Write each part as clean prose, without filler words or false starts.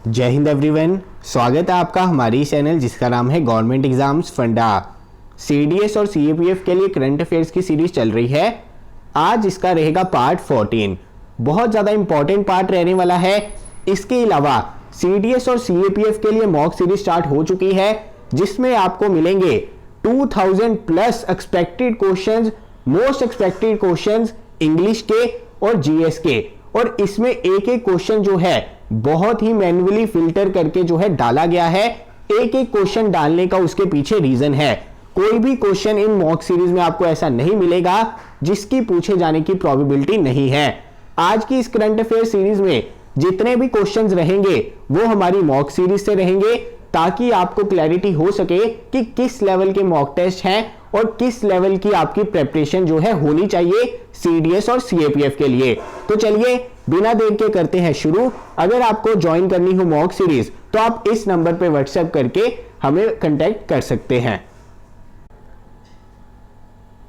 जय हिंद एवरीवन, स्वागत है आपका हमारी चैनल जिसका नाम है गवर्नमेंट एग्जाम्स फंडा। सीडीएस और सीएपीएफ के लिए करंट अफेयर्स की सीरीज चल रही है। आज इसका रहेगा पार्ट 14। बहुत ज़्यादा इंपॉर्टेंट पार्ट रहने वाला है। इसके अलावा सीडीएस और सीएपीएफ के लिए मॉक सीरीज स्टार्ट हो चुकी है जिसमें आपको मिलेंगे 2000 plus expected questions, most expected questions English के और जीएस के। और इसमें एक एक क्वेश्चन जो है बहुत ही मैन्युअली फिल्टर करके जो है डाला गया है। एक एक क्वेश्चन डालने का उसके पीछे रीजन है। कोई भी क्वेश्चन इन मॉक सीरीज में आपको ऐसा नहीं मिलेगा जिसकी पूछे जाने की प्रोबेबिलिटी नहीं है। आज की इस करंट अफेयर सीरीज में जितने भी क्वेश्चंस रहेंगे वो हमारी मॉक सीरीज से रहेंगे ताकि आपको क्लैरिटी हो सके कि किस लेवल के मॉक टेस्ट हैं और किस लेवल की आपकी प्रिपरेशन जो है होनी चाहिए सीडीएस और सीएपीएफ के लिए। तो चलिए बिना देर के करते हैं शुरू। अगर आपको ज्वाइन करनी हो मॉक सीरीज तो आप इस नंबर पे व्हाट्सएप करके हमें कांटेक्ट कर सकते हैं।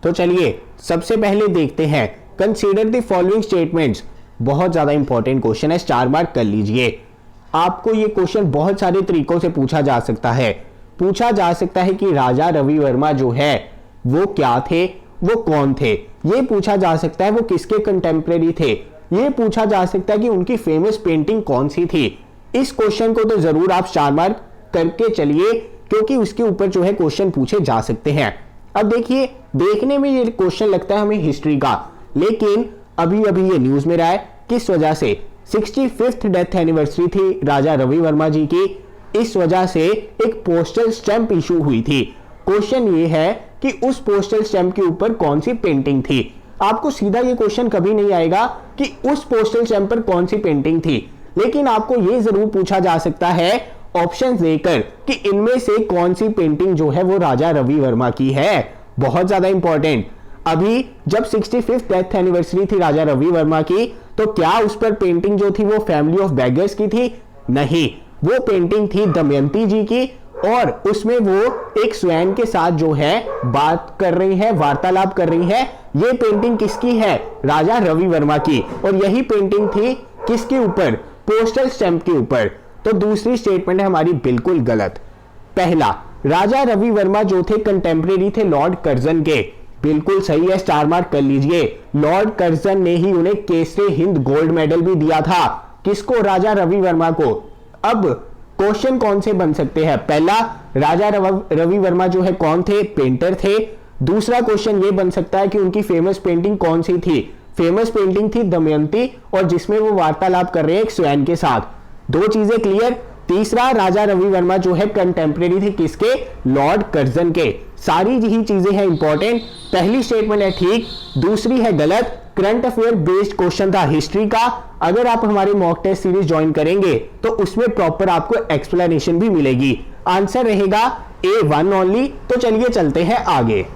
तो चलिए सबसे पहले देखते हैं कंसीडर द फॉलोइंग स्टेटमेंट्स। बहुत ज्यादा इंपॉर्टेंट क्वेश्चन है, स्टार मार्क कर लीजिए। आपको ये क्वेश्चन बहुत सारे तरीकों से पूछा जा सकता है। पूछा जा सकता है कि राजा रवि वर्मा जो है वो क्या थे, वो कौन थे। ये पूछा जा सकता है वो किसके कंटेम्परेरी थे। ये पूछा जा सकता है कि उनकी फेमस पेंटिंग कौन सी थी। इस क्वेश्चन को तो जरूर आप स्टार मार्क करके चलिए क्योंकि उसके ऊपर जो है क्वेश्चन पूछे जा सकते हैं। अब देखिए, देखने में ये क्वेश्चन लगता है हमें हिस्ट्री का, लेकिन अभी अभी ये न्यूज में रहा है किस वजह से 65th डेथ एनिवर्सरी थी राजा रवि वर्मा जी की। इस वजह से एक पोस्टल स्टैंप इशू हुई थी। क्वेश्चन ये है कि उस पोस्टल स्टैंप के ऊपर कौन सी पेंटिंग थी। आपको सीधा ये क्वेश्चन कभी नहीं आएगा कि उस पोस्टल स्टैंप पर कौन सी पेंटिंग थी, लेकिन आपको ये जरूर पूछा जा सकता है ऑप्शन देकर कि इनमें से कौन सी पेंटिंग जो है वो राजा रवि वर्मा की है। बहुत ज्यादा इंपॉर्टेंट। अभी जब 65th डेथ एनिवर्सरी थी राजा रवि वर्मा की, तो क्या उस पर पेंटिंग जो थी वो फैमिली ऑफ बेगर्स की थी? नहीं, वो पेंटिंग थी दमयंती जी की और उसमें वो एक स्वैन के साथ जो है बात कर रही है, वार्तालाप कर रही है। ये पेंटिंग किसकी है? राजा रवि वर्मा की। और यही पेंटिंग थी किसके ऊपर? पोस्टल स्टैंप के ऊपर। तो दूसरी स्टेटमेंट है हमारी बिल्कुल गलत। पहला, राजा रवि वर्मा जो थे कंटेम्परेरी थे लॉर्ड कर्जन के। बिल्कुल सही है, स्टार मार्क कर लीजिए। लॉर्ड कर्जन ने ही उन्हें केसरी हिंद गोल्ड मेडल भी दिया था। किसको? राजा रवि वर्मा को। अब क्वेश्चन कौन से बन सकते हैं? पहला, राजा रवि वर्मा जो है कौन थे? पेंटर थे। दूसरा क्वेश्चन ये बन सकता है कि उनकी फेमस पेंटिंग कौन सी थी? फेमस पेंटिंग थी दमयंती और जिसमें वो वार्तालाप कर रहे हैं एक स्वैन के साथ। दो चीजें क्लियर। तीसरा, राजा रवि वर्मा जो है कंटेम्परेरी थे किसके? लॉर्ड कर्जन के। सारी यही चीजें हैं इंपॉर्टेंट। पहली स्टेटमेंट है ठीक, दूसरी है गलत। करंट अफेयर बेस्ड क्वेश्चन था हिस्ट्री का। अगर आप हमारे मॉक टेस्ट सीरीज ज्वाइन करेंगे तो उसमें प्रॉपर आपको एक्सप्लेनेशन भी मिलेगी। आंसर रहेगा A1 ओनली। तो चलिए चलते हैं आगे।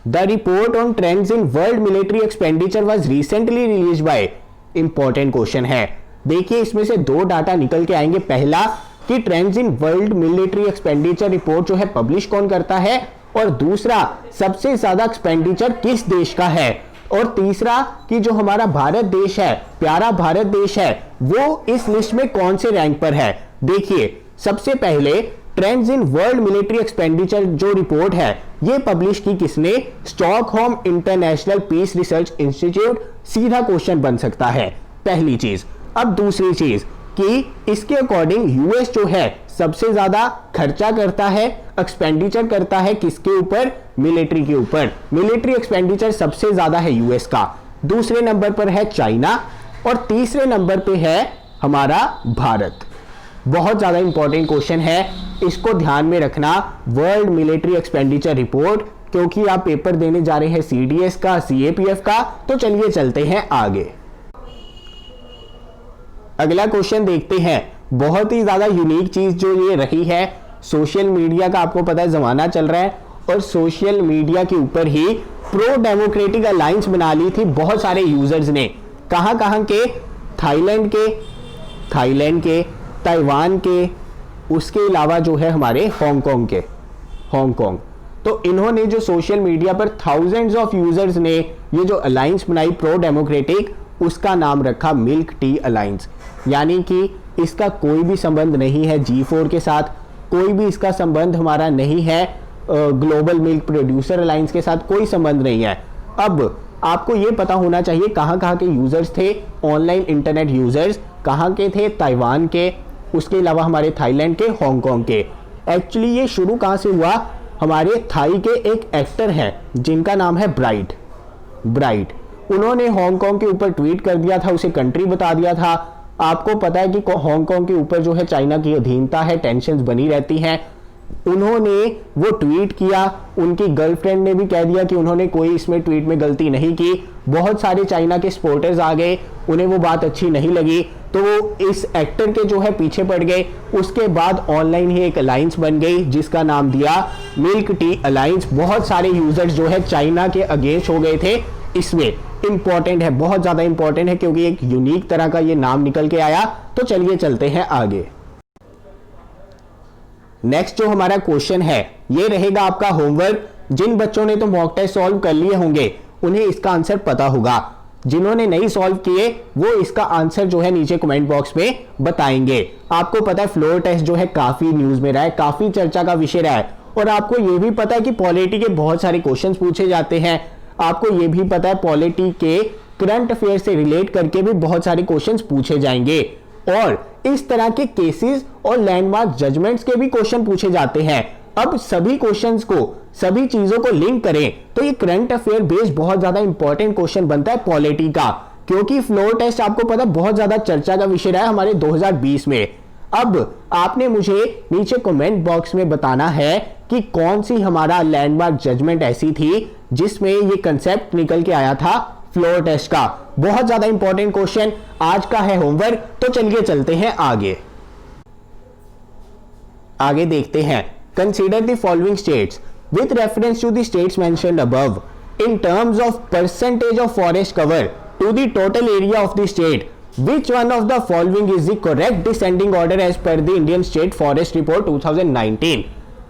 The report on trends in world military expenditure was recently released by. Important question है। देखिए, इसमें से दो डाटा निकल के आएंगे। पहला कि trends in world military expenditure report जो है पब्लिश कौन करता है, और दूसरा सबसे ज्यादा एक्सपेंडिचर किस देश का है, और तीसरा कि जो हमारा भारत देश है, प्यारा भारत देश है, वो इस लिस्ट में कौन से रैंक पर है। देखिए, सबसे पहले trends in world military expenditure जो रिपोर्ट है ये पब्लिश की किसने? Stockholm International Peace Research Institute. सीधा क्वेश्चन बन सकता है, पहली चीज। अब दूसरी चीज कि इसके अकॉर्डिंग यूएस जो है सबसे ज्यादा खर्चा करता है, एक्सपेंडिचर करता है किसके ऊपर? मिलिट्री के ऊपर। मिलिट्री एक्सपेंडिचर सबसे ज्यादा है यूएस का। दूसरे नंबर पर है चाइना और तीसरे नंबर पे है हमारा भारत। बहुत ज्यादा इंपॉर्टेंट क्वेश्चन है, इसको ध्यान में रखना। वर्ल्ड मिलिट्री एक्सपेंडिचर रिपोर्ट, क्योंकि आप पेपर देने जा रहे हैं सीडीएस का, सीएपीएफ का। तो चलिए चलते हैं आगे। अगला क्वेश्चन देखते हैं। बहुत ही ज्यादा यूनिक चीज जो ये रही है, सोशल मीडिया का आपको पता है जमाना चल रहा है और सोशल मीडिया के ऊपर ही प्रो डेमोक्रेटिक अलायंस बना ली थी बहुत सारे यूजर्स ने। कहां कहां के? थाईलैंड के, ताइवान के, उसके अलावा जो है हमारे हांगकांग के, हांगकांग। तो इन्होंने जो सोशल मीडिया पर थाउजेंड्स ऑफ यूजर्स ने ये जो अलायंस बनाई प्रो डेमोक्रेटिक, उसका नाम रखा मिल्क टी अलायंस, यानी कि इसका कोई भी संबंध नहीं है G4 के साथ, कोई भी इसका संबंध हमारा नहीं है ग्लोबल मिल्क प्रोड्यूसर अलायंस के साथ, कोई संबंध नहीं है। अब आपको ये पता होना चाहिए कहाँ कहाँ के यूजर्स थे, ऑनलाइन इंटरनेट यूजर्स कहाँ के थे, ताइवान के, उसके अलावा हमारे थाईलैंड के, हांगकांग के। एक्चुअली ये शुरू कहाँ से हुआ, हमारे थाई के एक एक्टर हैं जिनका नाम है ब्राइट, उन्होंने हांगकांग के ऊपर ट्वीट कर दिया था, उसे कंट्री बता दिया था। आपको पता है कि हांगकांग के ऊपर जो है चाइना की अधीनता है, टेंशन्स बनी रहती हैं। उन्होंने वो ट्वीट किया, उनकी गर्लफ्रेंड ने भी कह दिया कि उन्होंने कोई इसमें ट्वीट में गलती नहीं की। बहुत सारे चाइना के सपोर्टर्स आ गए, उन्हें वो बात अच्छी नहीं लगी, तो वो इस एक्टर के जो है पीछे पड़ गए। उसके बाद ऑनलाइन ही एक अलायंस बन गई जिसका नाम दिया मिल्क टी अलायंस। बहुत सारे यूजर्स जो है चाइना के अगेंस्ट हो गए थे। इसमें इंपॉर्टेंट है, बहुत ज्यादा इंपॉर्टेंट है, क्योंकि एक यूनिक तरह का ये नाम निकल के आया। तो चलिए चलते हैं आगे। नेक्स्ट जो हमारा क्वेश्चन है ये रहेगा आपका होमवर्क। जिन बच्चों ने तो मॉक टेस्ट सॉल्व कर लिए होंगे उन्हें इसका आंसर पता होगा, जिन्होंने नहीं सॉल्व किए वो इसका आंसर जो है नीचे कमेंट बॉक्स में बताएंगे। आपको पता है फ्लोर टेस्ट जो है काफी न्यूज में रहा है, काफी चर्चा का विषय रहा है, और आपको ये भी पता है कि पॉलिटी के बहुत सारे क्वेश्चंस पूछे जाते हैं। आपको ये भी पता है पॉलिटी के करंट अफेयर से रिलेट करके भी बहुत सारे क्वेश्चंस पूछे जाएंगे, और इस तरह के केसेस और लैंडमार्क जजमेंट्स के भी क्वेश्चन पूछे जाते हैं। अब सभी क्वेश्चंस को, सभी चीजों को लिंक करें तो ये करंट अफेयर बेस्ड बहुत ज्यादा इंपॉर्टेंट क्वेश्चन बनता है पॉलिटी का, क्योंकि फ्लोर टेस्ट आपको पता है बहुत ज्यादा चर्चा का विषय रहा है हमारे 2020 में। अब आपने मुझे नीचे कमेंट बॉक्स में बताना है कि कौन सी हमारा लैंडमार्क जजमेंट ऐसी थी जिसमें ये कंसेप्ट निकल के आया था फ्लोर टेस्ट का। बहुत ज्यादा इंपॉर्टेंट क्वेश्चन आज का है होमवर्क। तो चलिए चलते हैं आगे देखते हैं। Consider the following states with reference to the states mentioned above in terms of percentage of forest cover to the total area of the state. Which one of the following is the correct descending order as per the Indian State Forest Report 2019?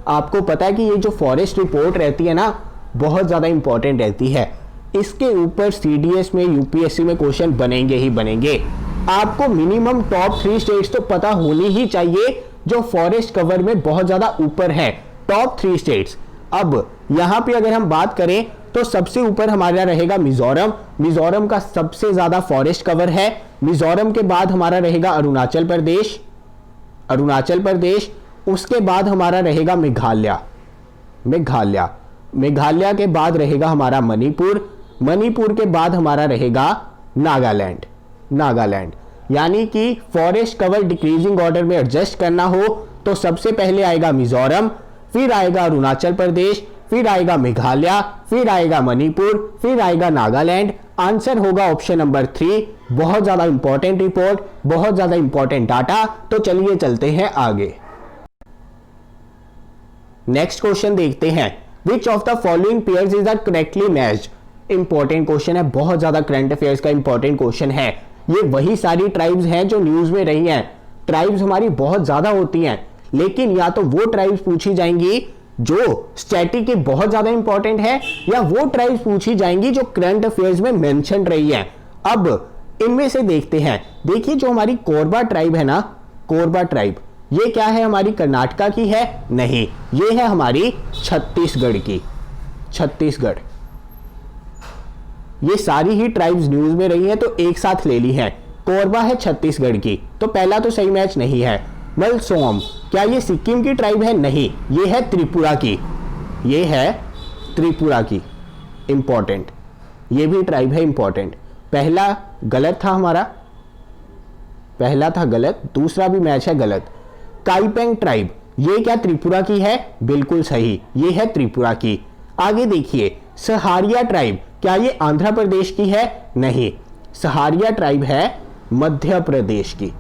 आपको पता है कि ये जो forest report रहती है ना बहुत ज़्यादा इंपॉर्टेंट रहती है। इसके ऊपर CDS में, UPSC में क्वेश्चन बनेंगे ही बनेंगे। आपको मिनिमम टॉप 3 स्टेट्स तो पता होनी ही चाहिए जो फॉरेस्ट कवर में बहुत ज़्यादा ऊपर है, टॉप 3 स्टेट्स। अब यहां पे अगर हम बात करें तो सबसे ऊपर हमारा रहेगा मिजोरम। मिजोरम का सबसे ज्यादा फॉरेस्ट कवर है। मिजोरम के बाद हमारा रहेगा अरुणाचल प्रदेश। उसके बाद हमारा रहेगा मेघालय के बाद रहेगा हमारा मणिपुर के बाद हमारा रहेगा नागालैंड। यानी कि फॉरेस्ट कवर डिक्रीजिंग ऑर्डर में एडजस्ट करना हो तो सबसे पहले आएगा मिजोरम, फिर आएगा अरुणाचल प्रदेश, फिर आएगा मेघालय, फिर आएगा मणिपुर, फिर आएगा नागालैंड। आंसर होगा ऑप्शन नंबर 3। बहुत ज्यादा इंपॉर्टेंट रिपोर्ट, बहुत ज्यादा इंपॉर्टेंट डाटा। तो चलिए चलते हैं आगे। नेक्स्ट क्वेश्चन देखते हैं। Which of the following pairs is correctly matched. Important question है, बहुत ज्यादा करंट अफेयर्स का इंपॉर्टेंट क्वेश्चन है। ये वही सारी ट्राइब्स हैं जो न्यूज में रही हैं। ट्राइब्स हमारी बहुत ज्यादा होती हैं, लेकिन या तो वो ट्राइब्स पूछी जाएंगी जो स्टैटिक की बहुत ज्यादा इंपॉर्टेंट है, या वो ट्राइब्स पूछी जाएंगी जो करंट अफेयर्स में मेंशन रही है। अब इनमें से देखते हैं। देखिए जो हमारी कोरबा ट्राइब है ना, कोरबा ट्राइब, ये क्या है, हमारी कर्नाटका की है? नहीं, ये है हमारी छत्तीसगढ़ की। छत्तीसगढ़, ये सारी ही ट्राइब्स न्यूज में रही है तो एक साथ ले ली है। कोरबा है छत्तीसगढ़ की, तो पहला तो सही मैच नहीं है। मलसोम, क्या ये सिक्किम की ट्राइब है? नहीं, ये है त्रिपुरा की। ये है त्रिपुरा की, इंपॉर्टेंट, ये भी ट्राइब है इंपॉर्टेंट। पहला गलत था हमारा, पहला था गलत, दूसरा भी मैच है गलत। काइपेंग ट्राइब, ये क्या त्रिपुरा की है? बिल्कुल सही, ये है त्रिपुरा की। आगे देखिए, सहारिया ट्राइब, क्या ये आंध्र प्रदेश की है? नहीं, सहारिया ट्राइब है मध्य प्रदेश की।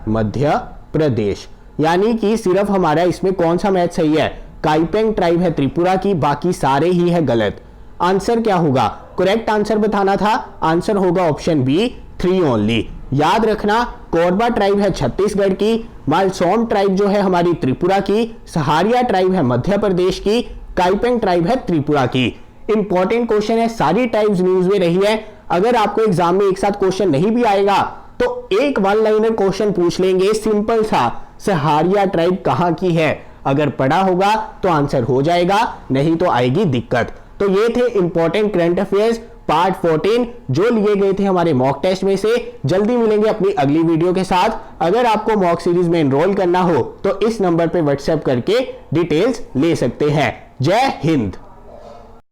मध्य प्रदेश, यानी कि सिर्फ हमारा इसमें कौन सा मैच सही है? काइपेंग ट्राइब है त्रिपुरा की, बाकी सारे ही है गलत। आंसर क्या होगा? करेक्ट आंसर बताना था, आंसर होगा ऑप्शन बी 3 ओनली। याद रखना, कोरबा ट्राइब है छत्तीसगढ़ की, मालसोम ट्राइब जो है हमारी त्रिपुरा की, सहारिया ट्राइब है मध्य प्रदेश की, काइपेंग ट्राइब है त्रिपुरा की। इंपॉर्टेंट क्वेश्चन है, सारी ट्राइब्स न्यूज में रही है। अगर आपको एग्जाम में एक साथ क्वेश्चन नहीं भी आएगा तो एक वन लाइनर क्वेश्चन पूछ लेंगे सिंपल सा, सहारिया ट्राइब कहां की है, अगर पढ़ा होगा तो आंसर हो जाएगा, नहीं तो आएगी दिक्कत। तो ये थे इंपॉर्टेंट करंट अफेयर्स पार्ट 14 जो लिए गए थे हमारे मॉक टेस्ट में से। जल्दी मिलेंगे अपनी अगली वीडियो के साथ। अगर आपको मॉक सीरीज में एनरोल करना हो तो इस नंबर पे व्हाट्सएप करके डिटेल्स ले सकते हैं। जय हिंद।